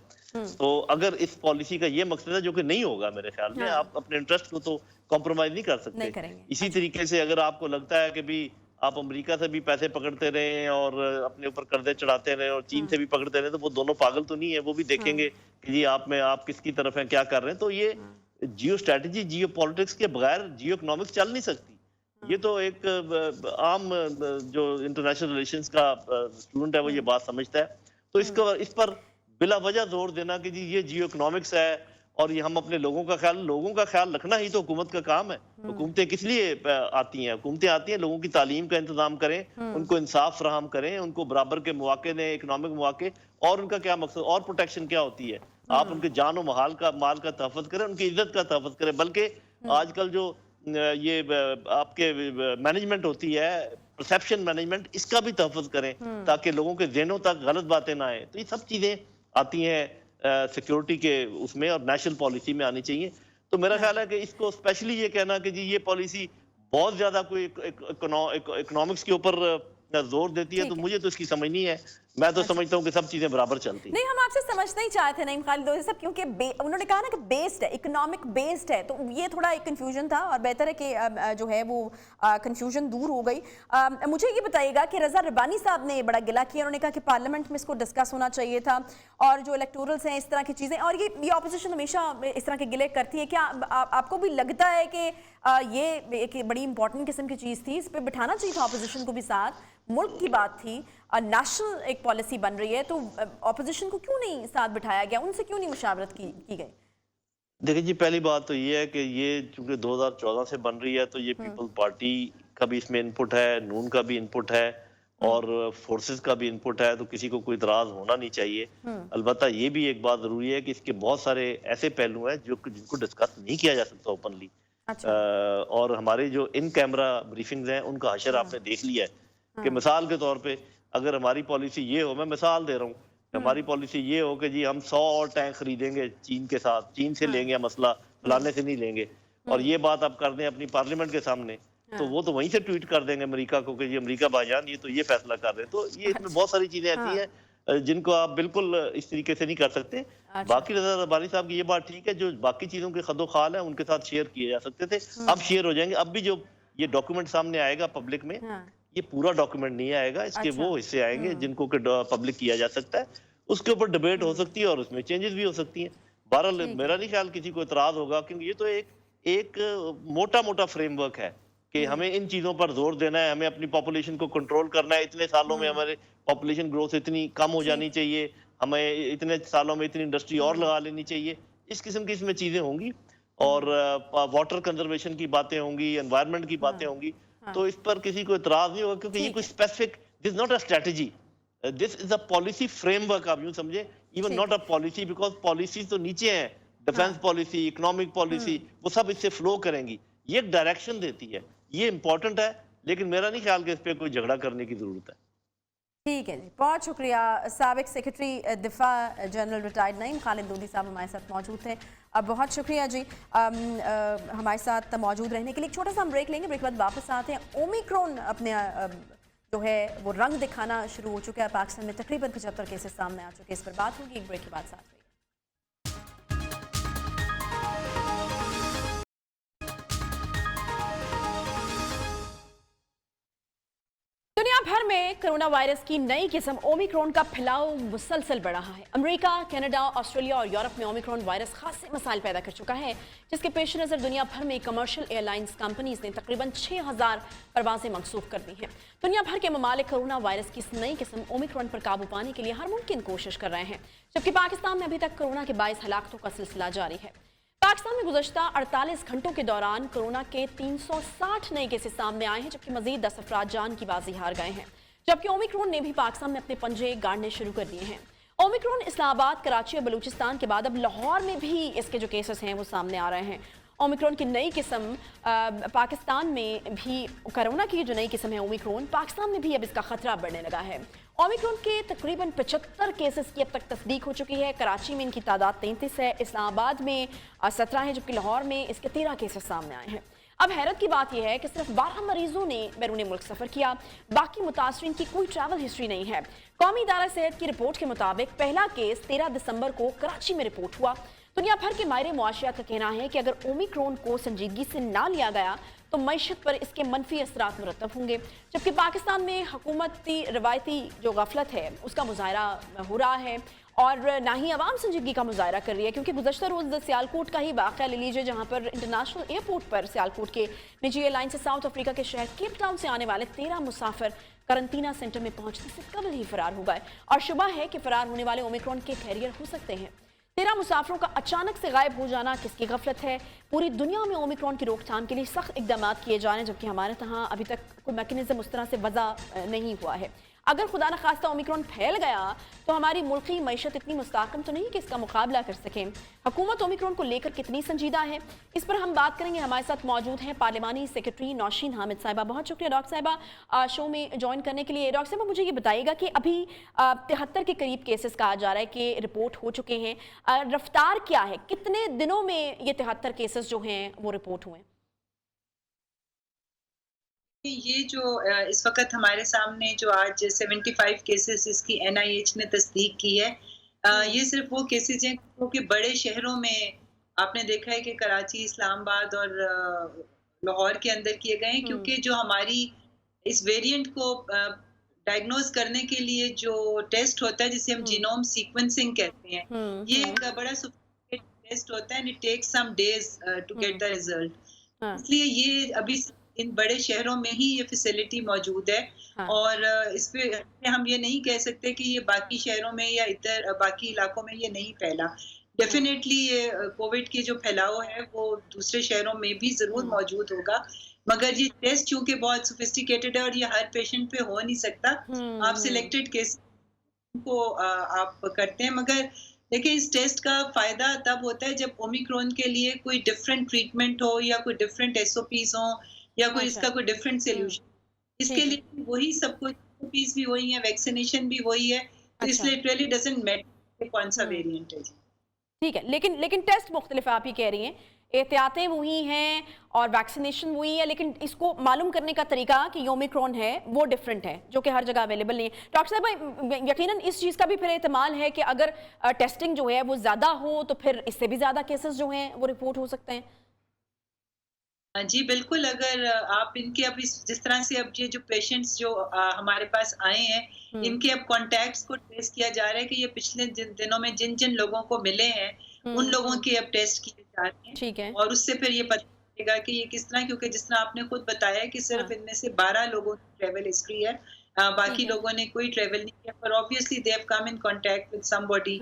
تو اگر اس پالیسی کا یہ مقصد ہے, جو کہ نہیں ہوگا میرے خیال میں, آپ اپنے انٹرسٹ کو تو کمپرومائز نہیں کر سکتے. اسی طریقے سے اگر آپ کو لگتا ہے کہ بھی آپ امریکہ سے بھی پیسے پکڑتے رہیں اور اپنے اوپر قرضے چڑھاتے رہیں اور چین سے بھی پکڑتے رہیں, تو وہ دونوں پاگل تو نہیں ہے, وہ بھی دیکھیں گے کہ جی آپ کس کی طرف ہیں, کیا کر رہے ہیں. تو یہ جیو اسٹریٹجی جیو پالیٹکس کے بغیر جیو اکنامکس چل نہیں سکتی. یہ تو ایک عام جو انٹرنیشنل ریلیشنز کا اسٹوڈنٹ ہے وہ یہ بات سمجھتا ہے. تو اس پر بلا وجہ زور دینا کہ جی یہ جیو اکنامکس ہے اور یہ ہم اپنے لوگوں کا خیال رکھنا ہی تو حکومت کا کام ہے. حکومتیں کس لیے آتی ہیں؟ حکومتیں آتی ہیں لوگوں کی تعلیم کا انتظام کریں, ان کو انصاف فراہم کریں, ان کو برابر کے مواقع دیں, اکنامک مواقع. اور ان کا کیا مقصد اور پروٹیکشن کیا ہوتی ہے؟ آپ ان کے جان و مال کا تحفظ کریں, ان کی عزت کا تحفظ کریں. بلکہ آج کل جو یہ آپ کے مینجمنٹ ہوتی ہے, پرسیپشن مینجمنٹ, اس کا بھی تحفظ کریں تاکہ لوگوں کے ذہنوں تک غلط باتیں نہ آئیں. تو یہ سب چیزیں آتی ہیں سیکیورٹی کے اس میں اور نیشنل پالیسی میں آنی چاہیے. تو میرا خیال ہے کہ اس کو اسپیشلی یہ کہنا کہ جی یہ پالیسی بہت زیادہ کوئی اکنامکس کے اوپر زور دیتی ہے, تو مجھے تو اس کی سمجھ نہیں ہے. میں تو سمجھتا ہوں کہ سب چیزیں برابر چلتی ہیں. نہیں, ہم آپ سے سمجھنا ہی چاہتے ہیں نعیم خالد لودھی صاحب, کیونکہ انہوں نے کہا نا کہ بیسڈ ہے, اکنامک بیسڈ ہے, تو یہ تھوڑا ایک کنفیوژن تھا اور بہتر ہے کہ جو ہے وہ کنفیوژن دور ہو گئی. مجھے یہ بتائیے گا کہ رضا ربانی صاحب نے بڑا گلا کیا, انہوں نے کہا کہ پارلیمنٹ میں اس کو ڈسکس ہونا چاہیے تھا, اور جو الیکٹورلز ہیں اس طرح کی چیزیں, اور یہ اپوزیشن ہمیشہ اس طرح کے گلے کرتی ہے. کیا آپ کو بھی لگتا ہے کہ یہ ایک بڑی امپورٹنٹ قسم کی چیز تھی, اس پہ بٹھانا چاہیے تھا اپوزیشن کو بھی ساتھ, ملک کی بات تھی, نیشنل ایک پالیسی بن رہی ہے, تو اپوزیشن کو کیوں نہیں ساتھ بٹھایا گیا, ان سے کیوں نہیں مشاورت کی گئی؟ دیکھیں جی, پہلی بات تو یہ ہے کہ یہ چونکہ 2014 سے بن رہی ہے, تو یہ پیپل پارٹی کا بھی اس میں انپٹ ہے, نون کا بھی انپٹ ہے, اور فورسز کا بھی انپٹ ہے, تو کسی کو کوئی اعتراض ہونا نہیں چاہیے. البتہ یہ بھی ایک بات ضروری ہے کہ اس کے بہت سارے ایسے پہلو ہیں جن کو ڈسکس نہیں کیا جا سکتا اوپنلی. اور ہمارے جو ان کیمرہ بریفنگز ہیں ان کا حشر آپ نے دیکھ لیا ہے کہ مثال کے طور پہ اگر ہماری پالیسی یہ ہو, میں مثال دے رہا ہوں, ہماری پالیسی یہ ہو کہ جی ہم 100 اور ٹینک خریدیں گے چین کے ساتھ, چین سے لیں گے مسئلہ, فلانے سے نہیں لیں گے, اور یہ بات آپ کر دیں اپنی پارلیمنٹ کے سامنے, تو وہ تو وہیں سے ٹویٹ کر دیں گے امریکہ کو کہ جی امریکہ بھائی جان یہ تو یہ فیصلہ کر رہے ہیں. تو یہ اس میں بہت ساری چیزیں ایسی ہیں جن کو آپ بالکل اس طریقے سے نہیں کر سکتے. باقی رضا ربانی صاحب کی یہ بات ٹھیک ہے, جو باقی چیزوں کے خد و خال ہیں ان کے ساتھ شیئر کیے جا سکتے تھے, اب شیئر ہو جائیں گے. اب بھی جو یہ ڈاکیومنٹ سامنے آئے گا پبلک میں, یہ پورا ڈاکیومنٹ نہیں آئے گا, اس کے وہ حصے آئیں گے جن کو پبلک کیا جا سکتا ہے, اس کے اوپر ڈیبیٹ ہو سکتی ہے اور اس میں چینجز بھی ہو سکتی ہیں. بہرحال میرا نہیں خیال کسی کو اعتراض ہوگا, کیونکہ یہ تو ایک موٹا فریم ورک ہے کہ ہمیں ان چیزوں پر زور دینا ہے, ہمیں اپنی پاپولیشن کو کنٹرول کرنا ہے, اتنے سالوں میں ہمارے پاپولیشن گروتھ اتنی کم ہو جانی چاہیے, ہمیں اتنے سالوں میں اتنی انڈسٹری اور لگا لینی چاہیے, اس قسم کی اس میں چیزیں ہوں گی, اور واٹر کنزرویشن کی باتیں ہوں گی, انوائرمنٹ کی باتیں ہوں گی. تو اس پر کسی کو اعتراض نہیں ہوگا, کیونکہ یہ کوئی specific, this not a strategy, this is a policy frame work, آپ یوں سمجھے, even not a policy, because policies تو نیچے ہیں, ڈیفنس پالیسی, اکنامک پالیسی, وہ سب اس سے فلو کریں گی, یہ ایک ڈائریکشن دیتی ہے, یہ امپورٹنٹ ہے. لیکن میرا نہیں خیال کہ اس پہ کوئی جھگڑا کرنے کی ضرورت ہے. ठीक है जी, बहुत शुक्रिया। साबिक सेक्रेटरी दिफा जनरल रिटायर्ड नईम खालिद लोधी साहब हमारे साथ मौजूद थे। अब बहुत शुक्रिया जी हमारे साथ मौजूद रहने के लिए। एक छोटा सा हम ब्रेक लेंगे, ब्रेक के बाद वापस आते हैं। ओमिक्रॉन अपने जो है वो रंग दिखाना शुरू हो चुका है। पाकिस्तान में तकरीबन 75 केसेस सामने आ चुके हैं। इस पर बात होगी एक ब्रेक के बाद साथ में। दुनिया भर में कोरोना वायरस की नई किस्म ओमिक्रॉन का फैलाव मुसलसल बढ़ रहा है। अमेरिका, कनाडा, ऑस्ट्रेलिया और यूरोप में ओमिक्रॉन वायरस खासे मसाइल पैदा कर चुका है, जिसके पेश नज़र दुनिया भर में कमर्शियल एयरलाइंस कंपनीज ने तकरीबन 6000 परवाजें मनसूख कर दी हैं। दुनिया भर के ममालिक कोरोना वायरस की इस नई किस्म ओमिक्रॉन पर काबू पाने के लिए हर मुमकिन कोशिश कर रहे हैं, जबकि पाकिस्तान में अभी तक कोरोना के 22 हलाकतों का सिलसिला जारी है। पाकिस्तान में गुज़श्ता 48 घंटों के दौरान कोरोना के 360 नए केसेस सामने आए हैं, जबकि मजीद 10 अफराद जान की बाजी हार गए हैं। जबकि ओमिक्रॉन ने भी पाकिस्तान में अपने पंजे गाड़ने शुरू कर दिए हैं। ओमिक्रॉन इस्लामाबाद, कराची और बलूचिस्तान के बाद अब लाहौर में भी इसके जो केसेस हैं वो सामने आ रहे हैं। ओमिक्रॉन की नई किस्म पाकिस्तान में भी, कोरोना की जो नई किस्म है ओमिक्रॉन, पाकिस्तान में भी अब इसका खतरा बढ़ने लगा है। ओमिक्रॉन के तकरीबन 75 केसेस की अब तक तस्दीक हो चुकी है। कराची में इनकी तादाद 33 है, इस्लामाबाद में 17 है, जबकि लाहौर में इसके 13 केसेस सामने आए हैं। अब हैरत की बात यह है कि सिर्फ 12 मरीजों ने बैरून मुल्क सफ़र किया, बाकी मुतासरीन की कोई ट्रैवल हिस्ट्री नहीं है। कौमी इदारा सेहत की रिपोर्ट के मुताबिक पहला केस 13 दिसंबर को कराची में रिपोर्ट हुआ। दुनिया भर के माहिर मुआशियात का कहना है कि अगर ओमिक्रॉन को संजीदगी से ना लिया गया तो मईशत पर इसके मनफी असरात मुरतब होंगे, जबकि पाकिस्तान में हुकूमती रवायती जो गफलत है उसका मुजाहरा हो रहा है और ना ही अवाम संजीदगी का मुजाहरा कर रही है। क्योंकि गुज़श्ता रोज़ सियालकोट का ही वाक़या ले लीजिए, जहाँ पर इंटरनेशनल एयरपोर्ट पर सियालकोट के निजी एयरलाइन से साउथ अफ्रीका के शहर केप टाउन से आने वाले 13 मुसाफिर करंतना सेंटर में पहुंचने से कबल ही फरार हो गए और शुबा है कि फरार होने वाले ओमिक्रॉन के कैरियर हो सकते हैं। 13 मुसाफिरों का अचानक से गायब हो जाना किसकी गफलत है? पूरी दुनिया में ओमिक्रॉन की रोकथाम के लिए सख्त इकदाम किए जा रहे हैं, जबकि हमारे यहाँ अभी तक कोई मैकेनिज्म उस तरह से वज़ा नहीं हुआ है। अगर खुदा न खास्ता ओमिक्रॉन फैल गया तो हमारी मुल्की मईशत इतनी मुस्तहकम तो नहीं कि इसका मुकाबला कर सकें। हुकूमत ओमिक्रॉन को लेकर कितनी संजीदा है, इस पर हम बात करेंगे। हमारे साथ मौजूद हैं पार्लिमानी सेक्रेटरी नौशीन हामिद साहिबा। बहुत शुक्रिया डॉक्टर साहिबा शो में ज्वाइन करने के लिए। डॉक्टर साहिबा मुझे ये बताइएगा कि अभी 73 के करीब केसेस कहा जा रहा है कि रिपोर्ट हो चुके हैं, रफ्तार क्या है, कितने दिनों में ये 73 केसेस जो हैं वो रिपोर्ट हुए? ये जो इस वक्त हमारे सामने जो आज 75 केसेस इसकी NIH ने तस्दीक की है, ये सिर्फ वो केसेस हैं क्योंकि बड़े शहरों में आपने देखा है कि कराची, इस्लामाबाद और लाहौर के अंदर किए गए हैं, क्योंकि जो हमारी इस वेरिएंट को डायग्नोज करने के लिए जो टेस्ट होता है जिसे हम जीनोम सीक्वेंसिंग कहते हैं, ये एक बड़ा सोफिस्टिकेटेड टेस्ट होता है and it takes some days to get the result. इसलिए ये अभी इन बड़े शहरों में ही ये फैसिलिटी मौजूद है और इस पे हम ये नहीं कह सकते कि ये बाकी शहरों में या इधर बाकी इलाकों में ये नहीं फैला। डेफिनेटली ये कोविड की जो फैलाव है वो दूसरे शहरों में भी जरूर मौजूद होगा, मगर ये टेस्ट चूंकि बहुत सोफिस्टिकेटेड है और ये हर पेशेंट पे हो नहीं सकता, आप सिलेक्टेड केस को आप करते हैं। मगर देखिए इस टेस्ट का फायदा तब होता है जब ओमिक्रॉन के लिए कोई डिफरेंट ट्रीटमेंट हो या कोई डिफरेंट SOPs हो या कोई इसका कोई डिफरेंट सोल्यूशन, इसके लिए वही सब कुछ SOPs भी वही है, वैक्सीनेशन भी वही है, तो इसलिए इट रियली डजंट मैटर कौन सा वेरिएंट है। ठीक है, लेकिन टेस्ट मुख्तलिफ आप ही कह रही हैं, एहतियातें वही हैं और वैक्सीनेशन वही है, लेकिन इसको मालूम करने का तरीका कि ओमिक्रॉन है वो डिफरेंट है, जो कि हर जगह अवेलेबल नहीं है। डॉक्टर साहब यकीनन इस चीज़ का भी फिर एहतमाल है कि अगर टेस्टिंग जो है वो ज़्यादा हो तो फिर इससे भी ज़्यादा केसेस जो हैं वो रिपोर्ट हो सकते हैं। जी बिल्कुल, अगर आप इनके अब जिस तरह से अब ये जो पेशेंट्स जो हमारे पास आए हैं, इनके अब कॉन्टैक्ट्स को ट्रेस किया जा रहा है कि ये पिछले दिनों में जिन जिन लोगों को मिले हैं उन लोगों के अब टेस्ट किए जा रहे हैं। ठीक है। और उससे फिर ये पता चलेगा कि ये किस तरह, क्योंकि जिस तरह आपने खुद बताया कि सिर्फ इनमें से 12 लोगों की ट्रेवल हिस्ट्री है, बाकी लोगों ने कोई ट्रेवल नहीं किया, पर obviously they have come in contact with somebody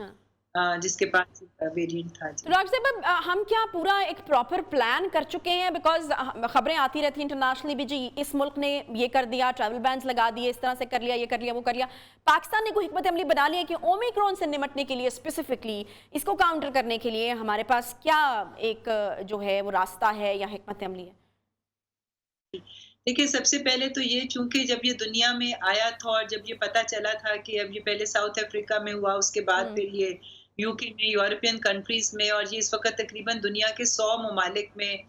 जिसके पास वेरिएंट था। डॉक्टर साहब हम क्या पूरा एक प्रॉपर प्लान कर चुके हैं? बिकॉज खबरें आती रहती हैं इंटरनेशनली भी, जी इस मुल्क ने ये कर दिया, ट्रैवल बैन्स लगा दिए, इस तरह से कर लिया, ये कर लिया, वो कर लिया। पाकिस्तान ने कोई हिकमत अमली बना लिया कि ओमिक्रॉन से निपटने के लिए स्पेसिफिकली इसको काउंटर करने के लिए हमारे पास क्या एक जो है वो रास्ता है या हिकमत अमली है? देखिए, सबसे पहले तो ये, चूँकि जब ये दुनिया में आया था और जब ये पता चला था कि अब ये पहले साउथ अफ्रीका में हुआ, उसके बाद फिर ये यूके में, यूरोपियन कंट्रीज़ में, और ये इस वक़्त तकरीबन दुनिया के 100 ममालिक में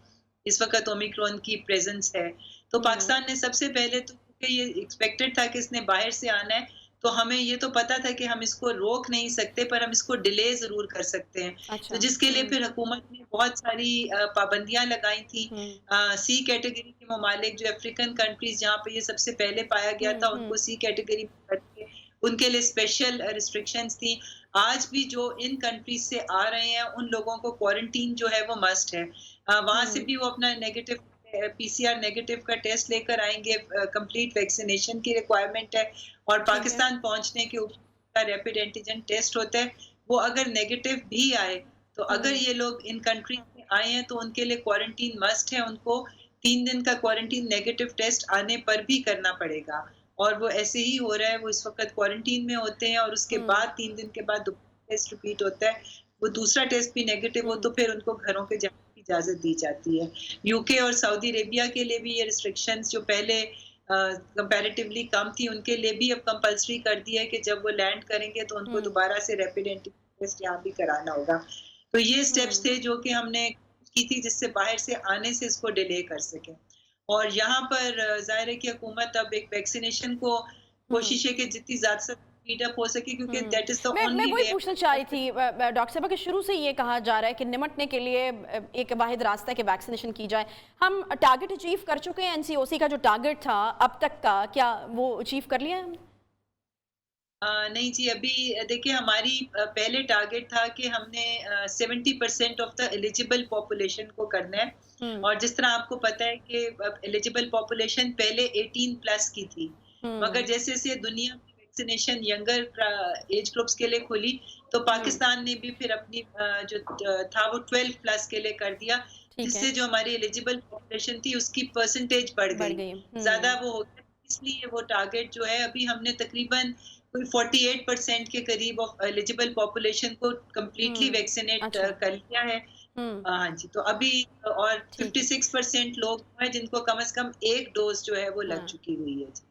इस वक़्त ओमिक्रॉन की प्रेज़ेंस है। तो पाकिस्तान ने सबसे पहले तो, क्योंकि ये एक्सपेक्टेड था कि इसने बाहर से आना है, तो हमें ये तो पता था कि हम इसको रोक नहीं सकते, पर हम इसको डिले ज़रूर कर सकते हैं। अच्छा। तो जिसके लिए फिर हुकूमत ने बहुत सारी पाबंदियाँ लगाई थी। सी कैटेगरी के ममालिक, जो अफ्रीकन कंट्रीज़ जहाँ पे ये सबसे पहले पाया गया था, उनको सी कैटेगरी में करके उनके लिए स्पेशल रिस्ट्रिक्शंस थी। आज भी जो इन कंट्रीज़ से आ रहे हैं, उन लोगों को क्वारंटीन जो है वो मस्ट है। वहाँ से भी वो अपना नेगेटिव पीसीआर नेगेटिव का टेस्ट लेकर आएँगे, कंप्लीट वैक्सीनेशन की रिक्वायरमेंट है, और पाकिस्तान पहुँचने के ऊपर का रैपिड एंटीजन टेस्ट होता है। वो अगर नेगेटिव भी आए, तो अगर ये लोग इन कंट्रीज़ में आए हैं, तो उनके लिए क्वारंटीन मस्ट है, उनको 3 दिन का क्वारंटीन नेगेटिव टेस्ट आने पर भी करना पड़ेगा। और वो ऐसे ही हो रहा है, वो इस वक़्त क्वारंटीन में होते हैं, और उसके बाद 3 दिन के बाद दोबारा टेस्ट रिपीट होता है। वो दूसरा टेस्ट भी नेगेटिव हो, तो फिर उनको घरों के जाने की इजाज़त दी जाती है। यूके और सऊदी अरेबिया के लिए भी ये रिस्ट्रिक्शंस जो पहले कंपैरेटिवली कम थी, उनके लिए भी अब कंपल्सरी कर दिया है कि जब वो लैंड करेंगे तो उनको दोबारा से रैपिड एंटीजन टेस्ट यहाँ भी कराना होगा। तो ये स्टेप्स थे जो कि हमने की थी, जिससे बाहर से आने से इसको डिले कर सकें। और यहाँ पर ज़ाहिर है कि हुकूमत अब एक वैक्सीनेशन को कोशिश है कि जितनी ज़्यादा से स्पीड अप हो सके, क्योंकि दैट इज़ द मैं ओनली वही वे। पूछना चाह रही थी डॉक्टर साहब कि शुरू से ये कहा जा रहा है कि निपटने के लिए एक वाहिद रास्ता है कि वैक्सीनेशन की जाए। हम टारगेट अचीव कर चुके हैं, एनसीओसी का जो टारगेट था अब तक का, क्या वो अचीव कर लिया है हमने? नहीं जी, अभी देखिए, हमारी पहले टारगेट था कि हमने 70% ऑफ द एलिजिबल पॉपुलेशन को करना है। और जिस तरह आपको पता है कि एलिजिबल पॉपुलेशन पहले 18 प्लस की थी, मगर जैसे जैसे दुनिया में वैक्सीनेशन यंगर एज ग्रुप्स के लिए खुली, तो पाकिस्तान ने भी फिर अपनी जो था वो 12 प्लस के लिए कर दिया, ठीक है। जिससे जो हमारी एलिजिबल पॉपुलेशन थी उसकी परसेंटेज बढ़ बढ़ गई, गई। ज्यादा वो हो गया। इसलिए वो टारगेट जो है, अभी हमने तकरीबन कोई 48% के करीब ऑफ एलिजिबल पॉपुलेशन को कंप्लीटली वैक्सीनेट अच्छा। कर लिया है। हाँ जी, तो अभी और ठीक है। 56% लोग हैं जिनको कम से कम एक डोज जो है वो लग चुकी हुई है जी।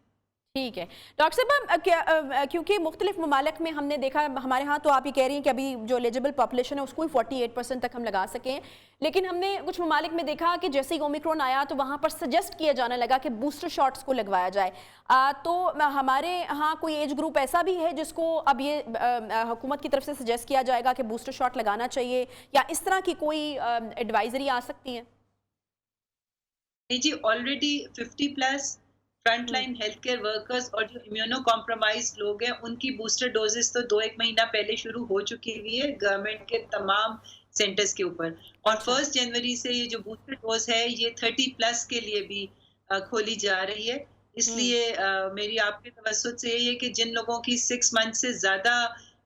ठीक है डॉक्टर साहब, क्योंकि मुख्तलिफ ममालिक में हमने देखा, हमारे यहाँ तो आप ये कह रही हैं कि अभी जो एलिजिबल पॉपुलेशन है उसको ही 48% तक हम लगा सकें, लेकिन हमने कुछ ममालिक में देखा कि जैसे ही ओमिक्रॉन आया तो वहाँ पर सजेस्ट किया जाने लगा कि बूस्टर शॉट्स को लगवाया जाए। तो हमारे यहाँ कोई एज ग्रुप ऐसा भी है जिसको अब ये हुकूमत की तरफ से सजेस्ट किया जाएगा कि बूस्टर शॉट लगाना चाहिए, या इस तरह की कोई एडवाइजरी आ सकती है? नहीं जी, already 50 plus front line health care workers और जो इम्यूनो कॉम्प्रोमाइज लोग हैं, उनकी बूस्टर डोजेस तो 2-1 महीना पहले शुरू हो चुकी हुई है गवर्नमेंट के तमाम सेंटर्स के ऊपर। और 1 जनवरी से ये जो बूस्टर डोज है, ये 30 प्लस के लिए भी खोली जा रही है। इसलिए मेरी आपके तवज्जुह से यही है कि जिन लोगों की 6 मंथ से ज्यादा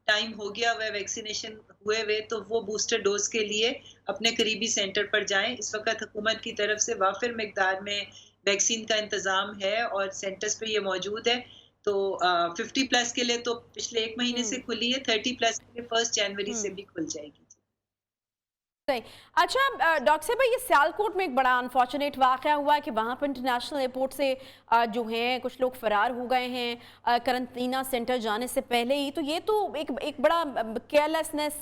टाइम हो गया हुआ वैक्सीनेशन हुए हुए, तो वो बूस्टर डोज के लिए अपने करीबी सेंटर पर जाएं। इस वक्त हुकूमत की तरफ से वाफिर मिकदार में वैक्सीन का इंतजाम है और सेंटर्स पे ये मौजूद है। तो 50 प्लस के लिए तो पिछले 1 महीने से खुली है, 30 प्लस के लिए 1 जनवरी से भी खुल जाएगी। सही। अच्छा डॉक्टर साहब, ये सियालकोट में एक बड़ा अनफॉर्चुनेट वाक़या हुआ है कि वहाँ पर इंटरनेशनल एयरपोर्ट से जो हैं कुछ लोग फरार हो गए हैं करंटीना सेंटर जाने से पहले ही। तो ये तो एक बड़ा केयरलेसनेस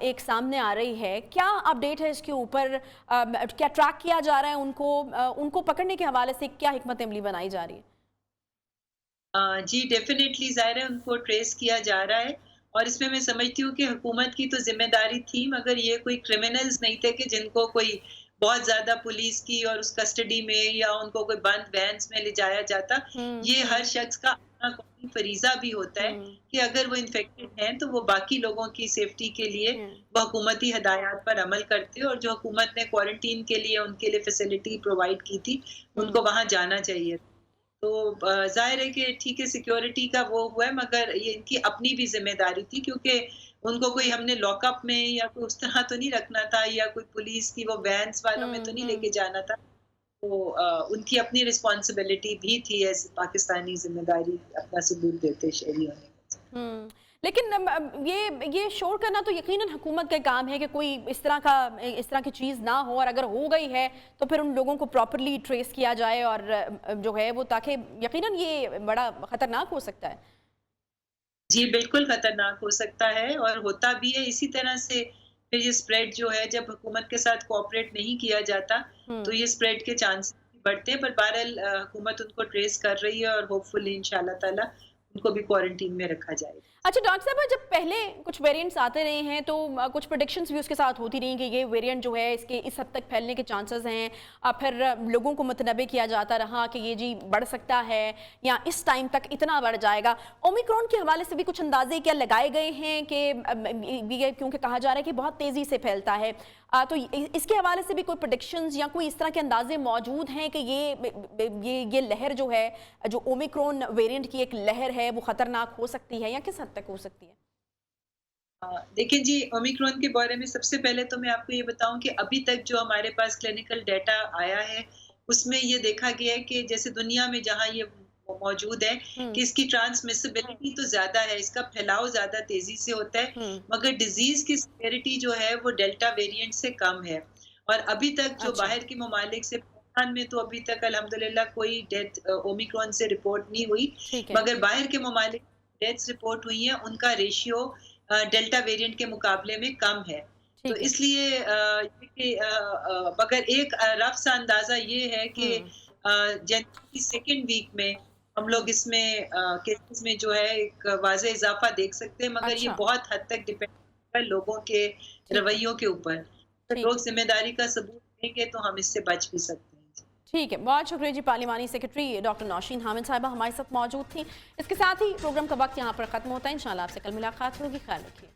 एक सामने आ रही है। क्या अपडेट है इसके ऊपर? क्या ट्रैक किया जा रहा है उनको पकड़ने के हवाले से क्या हिकमत अमली बनाई जा रही है? जी, डेफिनेटली ज़ाहिर है उनको ट्रेस किया जा रहा है, और इसमें मैं समझती हूँ कि हुकूमत की तो ज़िम्मेदारी थी, मगर ये कोई क्रिमिनल्स नहीं थे कि जिनको कोई बहुत ज़्यादा पुलिस की और उस कस्टडी में या उनको कोई बंद वैन्स में ले जाया जाता। ये हर शख्स का अपना कौमी फरीज़ा भी होता है कि अगर वो इन्फेक्टेड हैं, तो वो बाकी लोगों की सेफ्टी के लिए वो हुकूमती हदायत पर अमल करते, और जो हुकूमत ने क्वारंटीन के लिए उनके लिए फैसिलिटी प्रोवाइड की थी, उनको वहाँ जाना चाहिए। तो ज़ाहिर है कि ठीक है, सिक्योरिटी का वो हुआ है, मगर ये इनकी अपनी भी ज़िम्मेदारी थी, क्योंकि उनको कोई हमने लॉकअप में या कोई उस तरह तो नहीं रखना था, या कोई पुलिस की वो वैन्स वालों में तो नहीं लेके जाना था। तो उनकी अपनी रिस्पॉन्सिबिलिटी भी थी, ऐसे पाकिस्तानी ज़िम्मेदारी अपना सबूत देते शहरी होने का। लेकिन ये शोर करना तो यकीनन हुकूमत का काम है कि कोई इस तरह की चीज़ ना हो, और अगर हो गई है तो फिर उन लोगों को प्रॉपरली ट्रेस किया जाए और जो है वो, ताकि यकीनन ये बड़ा ख़तरनाक हो सकता है। जी, बिल्कुल खतरनाक हो सकता है और होता भी है। इसी तरह से फिर ये स्प्रेड जो है, जब हुकूमत के साथ कोऑपरेट नहीं किया जाता तो ये स्प्रेड के चांसेस बढ़ते हैं। पर बहरहाल हुकूमत उनको ट्रेस कर रही है और होपफुली इंशाल्लाह ताला उनको भी क्वारंटीन में रखा जाएगा। अच्छा डॉक्टर साहब, जब पहले कुछ वेरिएंट्स आते रहे हैं तो कुछ प्रेडिक्शंस भी उसके साथ होती रही कि ये वेरिएंट जो है इसके इस हद तक फैलने के चांसेस हैं, फिर लोगों को मुतनबे किया जाता रहा कि ये जी बढ़ सकता है या इस टाइम तक इतना बढ़ जाएगा। ओमिक्रॉन के हवाले से भी कुछ अंदाजे क्या लगाए गए हैं कि ये क्योंकि कहा जा रहा है कि बहुत तेज़ी से फैलता है, तो इसके हवाले से भी कोई प्रेडिक्शंस या कोई इस तरह के अंदाजे मौजूद हैं कि ये लहर जो है, जो ओमिक्रॉन वेरिएंट की एक लहर है, वो ख़तरनाक हो सकती है या किस हद तक हो सकती है? देखिए जी, ओमिक्रॉन के बारे में सबसे पहले तो मैं आपको ये बताऊं कि अभी तक जो हमारे पास क्लिनिकल डाटा आया है उसमें ये देखा गया है कि जैसे दुनिया में जहां ये मौजूद है कि इसकी ट्रांसमिसिबिलिटी तो ज्यादा है, इसका फैलाव ज्यादा तेजी से होता है, मगर डिजीज की सिवियरिटी जो है वो डेल्टा वेरिएंट से कम है। और अभी तक जो बाहर के ममालिक से, पाकिस्तान में तो अभी तक अल्हम्दुलिल्लाह कोई डेथ ओमिक्रॉन से रिपोर्ट नहीं हुई, मगर बाहर के ममालिक डेथ्स रिपोर्ट हुई है, उनका रेशियो डेल्टा वेरिएंट के मुकाबले में कम है। तो इसलिए मगर एक रफ सा अंदाजा ये है कि जनवरी की सेकेंड वीक में हम लोग इसमें केसेस में जो है एक वाज़ेह इजाफा देख सकते हैं, मगर ये बहुत हद तक डिपेंड है लोगों के रवैयों के ऊपर। तो लोग जिम्मेदारी का सबूत देंगे तो हम इससे बच भी सकते हैं। ठीक है, बहुत शुक्रिया जी। पार्लिमानी सेक्रेटरी डॉक्टर नौशीन हामिद साहिबा हमारे साथ मौजूद थी। इसके साथ ही प्रोग्राम का वक्त यहाँ पर ख़त्म होता है। इंशाल्लाह आपसे कल मुलाकात होगी। ख्याल रखिए।